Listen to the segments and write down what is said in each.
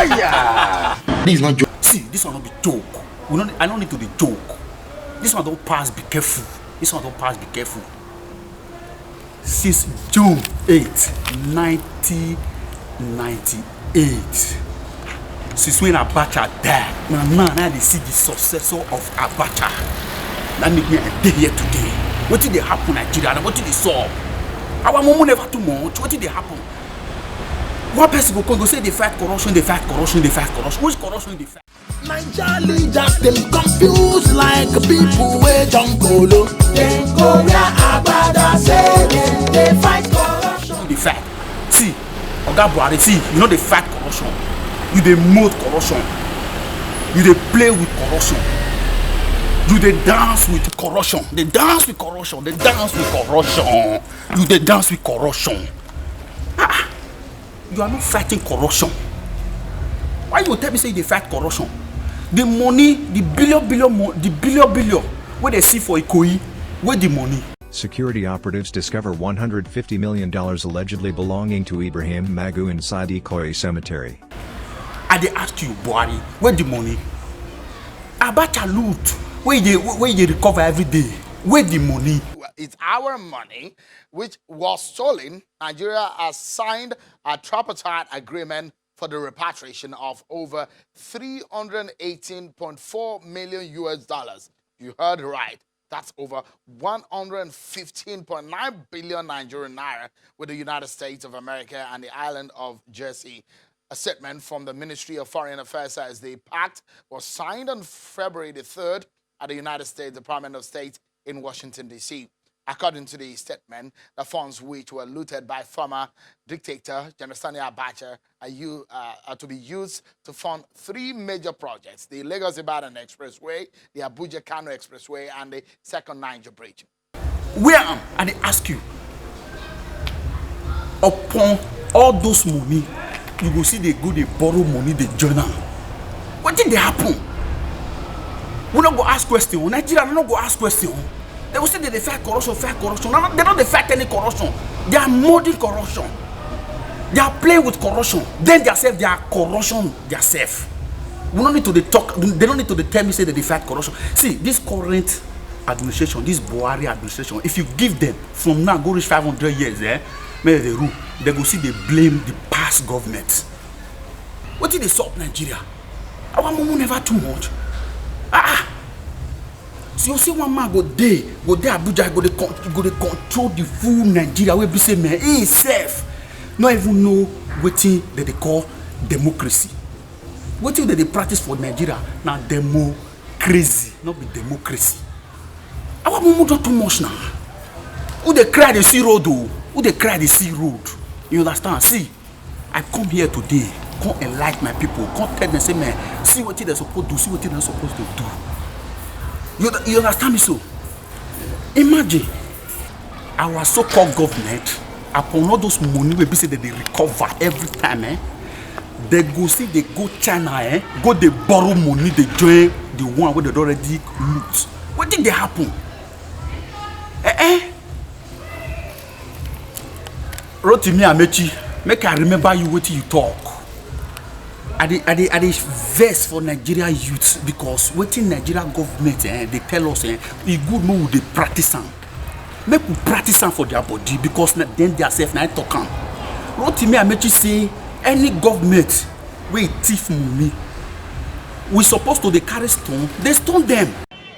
yeah. This is not joke. See, this one not be joke. I don't need to be joke. This one don't pass, be careful. This one don't pass, be careful. Since June 8, 1998. Since when Abacha died, now they see the successor of Abacha. That make me a day here today. What did they happen in Nigeria? What did they solve? Our mom never too much. What did they happen? One person go say they fight corruption, they fight corruption, they fight corruption. Which corruption they fight? Nigeria leaders them confused like people wey don't go low. They go where Agbada say they fight corruption. They fight. See, Oga Buhari, see, you know they fight corruption. You dey mold corruption. You dey play with corruption. You dey dance with corruption. They dance with corruption. They dance with corruption. You dey dance with corruption. Ah, you are not fighting corruption. Why you tell me say they fight corruption? The money, the billion, where they see for Ikoyi, where the money? Security operatives discover $150 million allegedly belonging to Ibrahim Magu inside Ikoyi Cemetery. I dey ask you, Buhari, where the money? Abacha loot, where you recover every day? Where the money? It's our money which was stolen. Nigeria has signed a tripartite agreement for the repatriation of over 318.4 million US dollars. You heard right. That's over 115.9 billion Nigerian naira with the United States of America and the island of Jersey. A statement from the Ministry of Foreign Affairs says the pact was signed on February the 3rd at the United States Department of State in Washington, D.C. According to the statement, the funds which were looted by former dictator General Sani Abacha are to be used to fund three major projects: the Lagos-Ibadan Expressway, the Abuja-Kano Expressway, and the Second Niger Bridge. Where am I? They ask you. Upon all those money, you go see they go, they borrow money, they journal. What did they happen? We don't go ask questions. Nigeria don't go ask questions. They will say that they fight corruption, fight corruption. No, they don't fight any corruption. They are molding corruption. They are playing with corruption. Then themselves, they are corruption themselves. We don't need to talk. They don't need to tell me say that they fight corruption. See, this current administration, this Buhari administration, if you give them from now go reach 500 years, maybe they rule. They go see they blame the past government. What did they solve Nigeria? Our mom never too much. So you see one man go there Abuja, go they control the full Nigeria. We be say man, he safe. Not even know what thing that they call democracy. What thing that they practice for Nigeria now democracy, not be democracy. Our mom don't too much now. Who they cry the sea road though? Who they cry the sea road? You understand? See, I come here today, come enlighten my people, come tell them say man, see what they're supposed to do, see what they're supposed to do. You understand me so? Imagine our so-called government, upon all those money we say that they recover every time, they go see they go China, go they borrow money, they join the one where they already loot. What did they happen? Rotimi Amechi, make I remember you what you talk. I dey vex for Nigeria youth because wetin Nigeria government they tell us e good make we dey practice am. Make we practice am for their body because then their self na talk am. Rotimi Amechi say any government wey thief money, we supposed to dey carry stone, they stone them.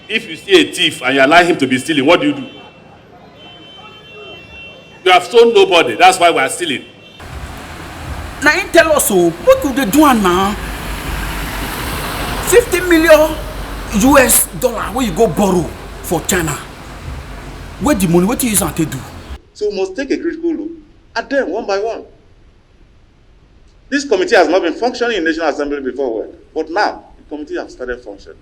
If you see a thief and you allow him to be stealing, what do? You have stolen nobody. That's why we are stealing. Now he tell us so. What could they do now? 50 million US dollar where you go borrow for China. Where the money? What you use to do? So we must take a critical look at them one by one. This committee has not been functioning in National Assembly before, but now the committee has started functioning.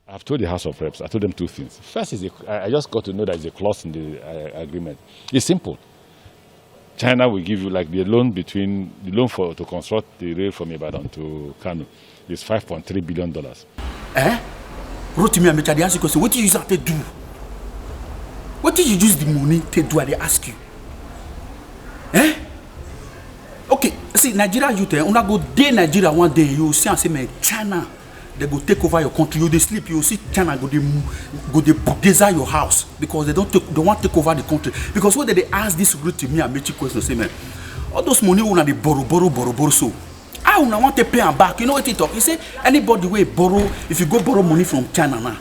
I've told the House of Reps, I told them two things. First is, I just got to know that there's a clause in the agreement. It's simple. China will give you like the loan to construct the rail from Ibadan to Kano is $5.3 billion. Rotimi Amechi, they ask you question, what do you use to do? What did you use the money to do? They ask you. Okay, see. see, Nigeria youth, una go day Nigeria one day, you see and say, man, China, they go take over your country. You they sleep, you see China go they bulldozer your house because they want to take over the country. Because when they ask this route to me and make you question, say, man, all those money una they borrow so. I una want to pay them back. You know what they talk? You say anybody will borrow, if you go borrow money from China now,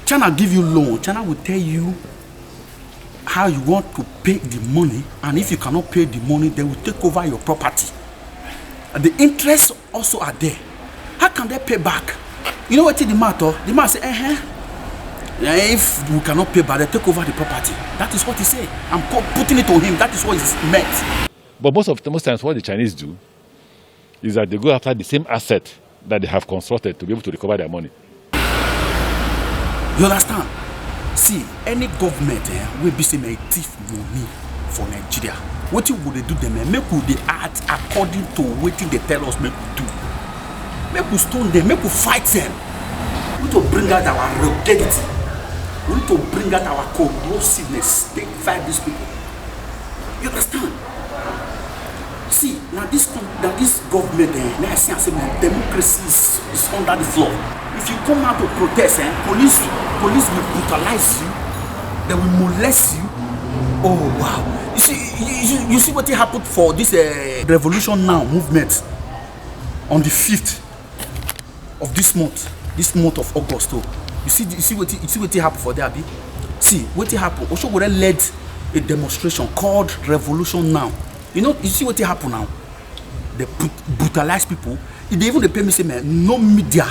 China give you loan. China will tell you how you want to pay the money, and if you cannot pay the money, they will take over your property. And the interests also are there. How can they pay back? You know what the matter? The man say, if we cannot pay back, they take over the property. That is what he say. I'm putting it on him. That is what is meant. But most times what the Chinese do is that they go after the same asset that they have constructed to be able to recover their money. You understand? See, any government will be saying a thief money for Nigeria. What would they do them? Make they act according to what they tell us make we do. Make we stone them, make we fight them. We need to bring out our ruggedity. We need to bring out our corrosiveness. They fight these people. You understand? See, now this government, now I say democracy is under the floor. If you come out to protest, police will brutalize you. They will molest you. Oh wow! You see what happened for this Revolution Now movement on the 5th of this month of August. Oh, you see what happened for there, Abi? See what happened. Also, we led a demonstration called Revolution Now. You know, you see what happened now? They brutalize people. They even pay me say, man, no media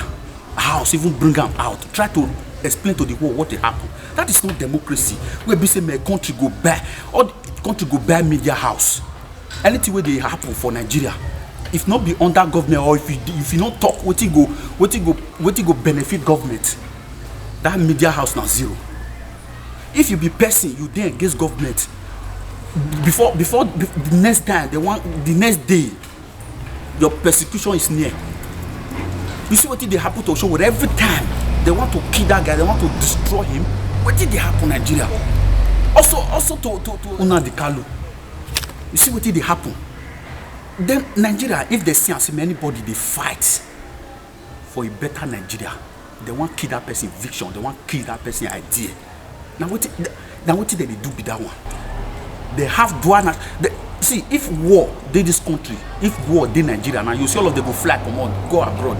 house even bring them out. Try to explain to the world what happened. That is not democracy. We be say, man, country go buy, or country go buy media house. Anything where they happen for Nigeria, if not be under government, or if you not talk, what you go benefit government. That media house now zero. If you be person, you then against government. Before the next time the next day your persecution is near. You see what did they happen to Oshowo? Every time they want to kill that guy, they want to destroy him. What did they happen in Nigeria? Also to Nnamdi Kanu. You see what did they happen? Then Nigeria, if they see anybody they fight for a better Nigeria, they want to kill that person vision, they want to kill that person idea. Now what did they do with that one? They have dual. See, if war did this country, if war did Nigeria now, you see all of them go fly, come on, go abroad.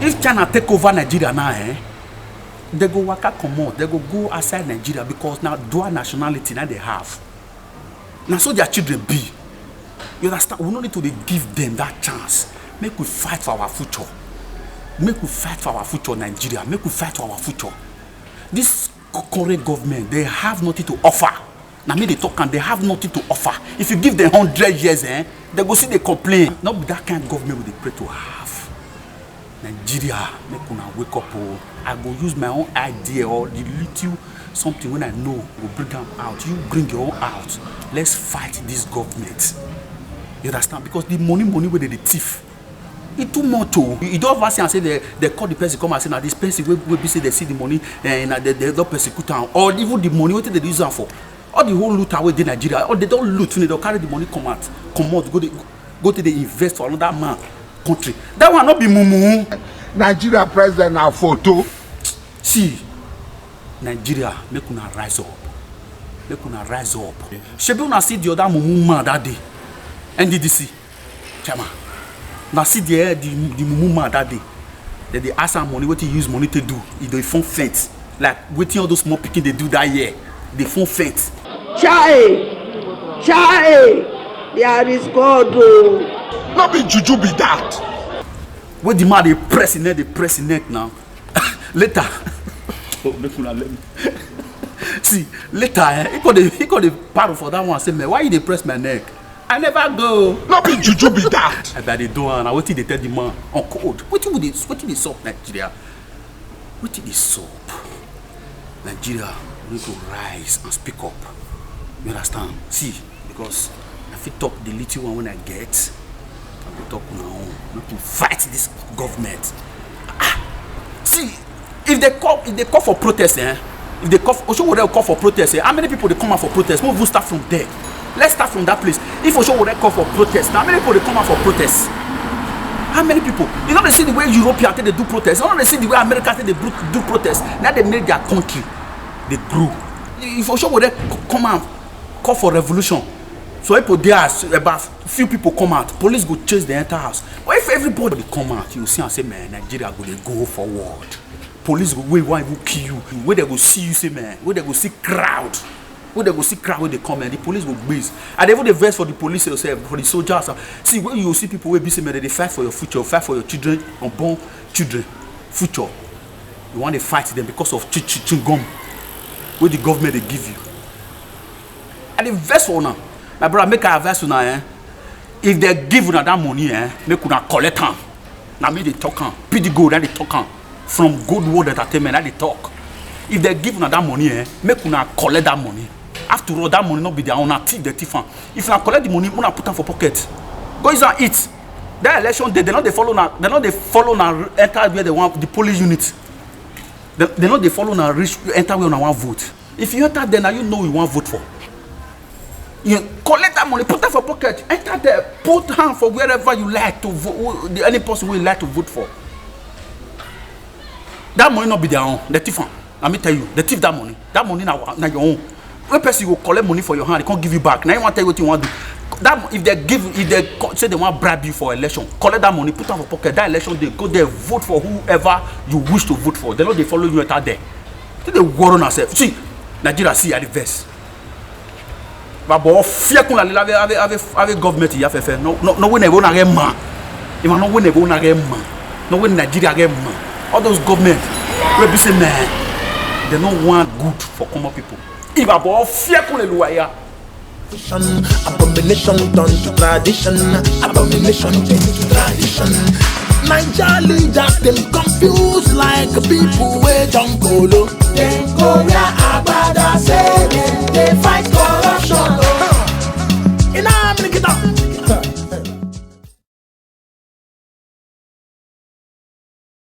If China take over Nigeria now, they go waka come on, they go outside Nigeria because now dual nationality now they have. Now so their children be. You understand? We don't need to give them that chance. Make we fight for our future. Make we fight for our future, Nigeria. Make we fight for our future. This current government, they have nothing to offer. Now me they talk and they have nothing to offer. If you give them 100 years, they go see they complain. Not be that kind of government we they pray to have. Nigeria, make una wake up. Oh. I go use my own idea or the little something when I know will bring them out. You bring your own out. Let's fight this government. You understand? Because the money where they thief. It too much too. You don't ever say and say they call the person come and say now this person will be say they see the money and they don't persecute them. Or even the money what they use them for. All the whole loot away in Nigeria, or they don't loot, they'll carry the money, come out, go to the invest for another man country. That will not be mumu. Nigeria president now photo. See, Nigeria, make una rise up. Make una rise up. Shebi una see the other mumu man that day. NDDC, chairman. Now see the mumu man that day. That they ask some money, what he use money to do. They phone fence. Like waiting all those small picking they do that year. They phone fence. Chai, there is God. Not be juju be that. When the man they press in it now. Later, let me. See, later, he got the battle for that one. Say, man, why you they press my neck? I never go. Not be juju be that. I bet they do, and I wait till they tell the man on code. What did they soap Nigeria? What did they soap? Nigeria, we need to rise and speak up. You understand? See, because if you talk the little one when I get, I will talk now. We need to fight this government. See, if they call for protest, if they call for protest, how many people they come out for protest? We'll start from there. Let's start from that place. If Osho would call for protest, how many people they come out for protest? How many people? You know they see the way Europeans they do protest. You know they see the way Americans they do protest. Now they make their country, they grew. If Osho would come out, call for revolution. So if there about few people come out, police go chase the entire house. But if everybody come out, you see and say, man, Nigeria go forward. Police go wait, will kill you. Where they go see you, say, man, where they go see crowd. Where they go see crowd when they come and the police will base. And even the verse for the police yourself, for the soldiers. See, when you see people where be say, man, they fight for your future, fight for your children, unborn children, future. You want to fight them because of chingom, where the government they give you. And the verse for now. My brother, make a advice now, if they give you that money, make you collect them. Now me they talk on. Pity gold that they talk on. From Good World Entertainment that they talk. If they give you that money, make you collect that money. After all, that money not be their own, thief the thief. If you collect the money, you put them for pocket. Go is and eat. That election day, they not they follow now enter where they want the police unit. They not they follow now reach enter where you want vote. If you enter there now, you know you want vote for. You collect that money, put that for pocket, enter there, put hand for wherever you like to vote, any person you like to vote for. That money not be their own, the thief. Let me tell you, the thief that money now your own. When person will collect money for your hand, they can't give you back. Now you want to tell you what you want to do. That if they say they want to bribe you for election, collect that money, put that for pocket. That election they go there, vote for whoever you wish to vote for. They know they follow you enter there. They worry on themselves. See, Nigeria see at the verse. But fear qu'on avec government il a fait faire no we never na man if no we never na man no we Nigeria man all those government we be say man they don't want good for common people if about fear qu'on les loya abomination done to tradition abomination change to tradition Nigeria leaders them confused like people wey jungle